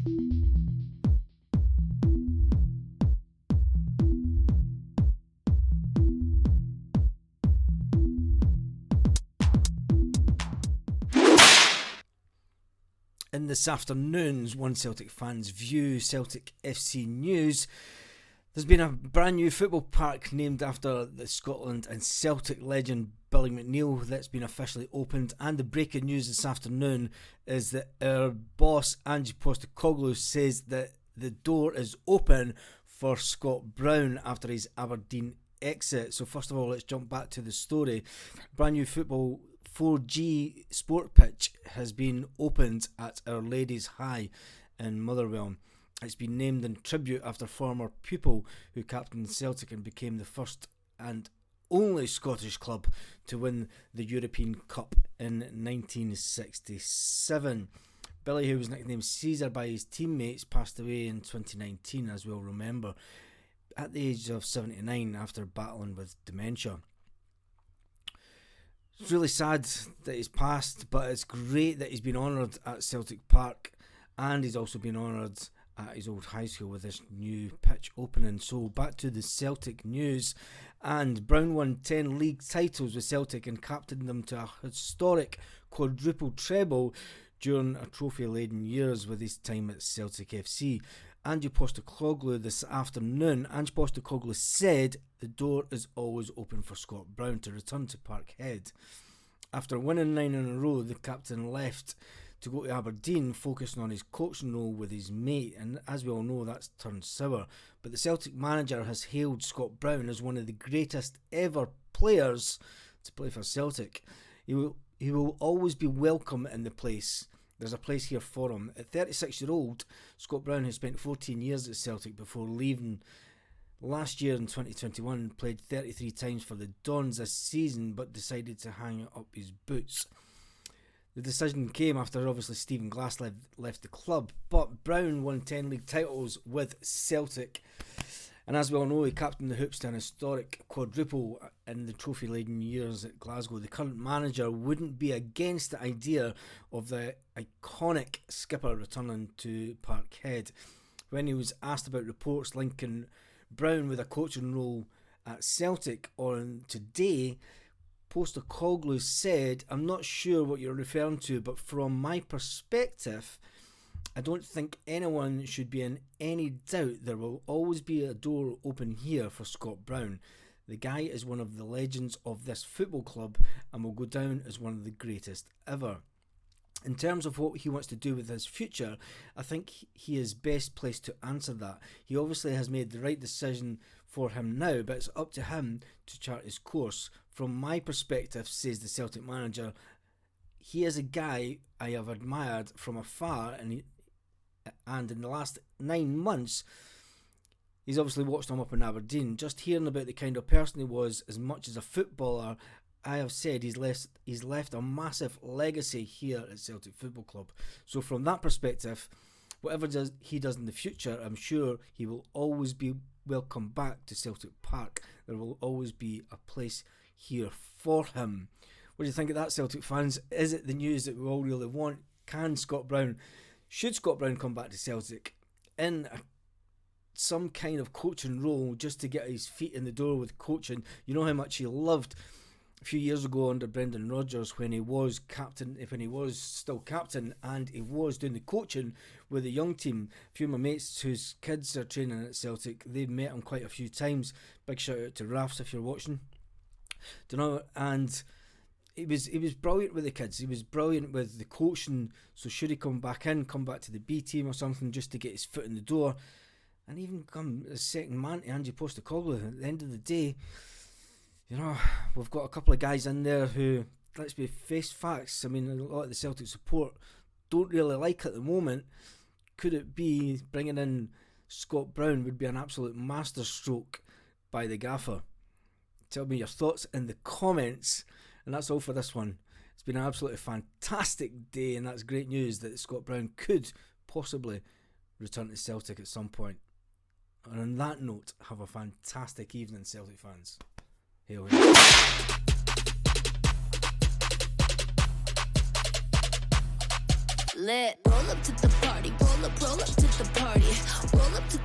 In this afternoon's One Celtic Fans View Celtic FC news, there's been a brand new football park named after the Scotland and Celtic legend Billy McNeill that's been officially opened, and the breaking news this afternoon is that our boss Ange Postecoglou says that the door is open for Scott Brown after his Aberdeen exit. So first of all, let's jump back to the story. Brand new football 4G sport pitch has been opened at Our Lady's High in Motherwell. It's been named in tribute after former pupil who captained Celtic and became the first and only Scottish club to win the European Cup in 1967. Billy, who was nicknamed Caesar by his teammates, passed away in 2019, as we'll remember, at the age of 79 after battling with dementia. It's really sad that he's passed, but it's great that he's been honoured at Celtic Park, and he's also been honoured at his old high school with this new pitch opening. So back to the Celtic news, and Brown won 10 league titles with Celtic and captained them to a historic quadruple treble during a trophy-laden years with his time at Celtic FC. Ange Postecoglou this afternoon, Ange Postecoglou said the door is always open for Scott Brown to return to Parkhead. After winning 9 in a row, the captain left to go to Aberdeen, focusing on his coaching role with his mate, and as we all know, that's turned sour. But the Celtic manager has hailed Scott Brown as one of the greatest ever players to play for Celtic. He will always be welcome in the place. There's a place here for him. At 36-year-old, Scott Brown, who spent 14 years at Celtic before leaving last year in 2021, played 33 times for the Dons this season, but decided to hang up his boots. The decision came after obviously Stephen Glass left the club, but Brown won 10 league titles with Celtic, and as we all know, he captained the Hoops to an historic quadruple in the trophy-laden years at Glasgow. The current manager wouldn't be against the idea of the iconic skipper returning to Parkhead. When he was asked about reports linking Brown with a coaching role at Celtic on Today, Postecoglou said, "I'm not sure what you're referring to, but from my perspective, I don't think anyone should be in any doubt there will always be a door open here for Scott Brown. The guy is one of the legends of this football club and will go down as one of the greatest ever. In terms of what he wants to do with his future, I think he is best placed to answer that. He obviously has made the right decision for him now, but it's up to him to chart his course. From my perspective," says the Celtic manager, "he is a guy I have admired from afar, and in the last 9 months, he's obviously watched him up in Aberdeen. Just hearing about the kind of person he was, as much as a footballer, I have said he's left a massive legacy here at Celtic Football Club. So from that perspective, whatever he does in the future, I'm sure he will always be welcome back to Celtic Park. There will always be a place here for him." What do you think of that, Celtic fans? Is it the news that we all really want? Should Scott Brown come back to Celtic in some kind of coaching role just to get his feet in the door with coaching? You know how much he loved a few years ago under Brendan Rodgers when he was still captain, and he was doing the coaching with the young team. A few of my mates whose kids are training at Celtic, they've met him quite a few times. Big shout out to Rafs if you're watching. And he was brilliant with the kids. He was brilliant with the coaching. So should he come back to the B team or something just to get his foot in the door, and even become a second man to Ange Postecoglou? At the end of the day, you know, we've got a couple of guys in there who, let's be face facts, I mean, a lot of the Celtic support don't really like at the moment. Could it be bringing in Scott Brown would be an absolute masterstroke by the gaffer? Tell me your thoughts in the comments. And that's all for this one. It's been an absolutely fantastic day, and that's great news that Scott Brown could possibly return to Celtic at some point. And on that note, have a fantastic evening, Celtic fans. Hail, hail. Lit. Roll up to the party, roll up party. Roll up to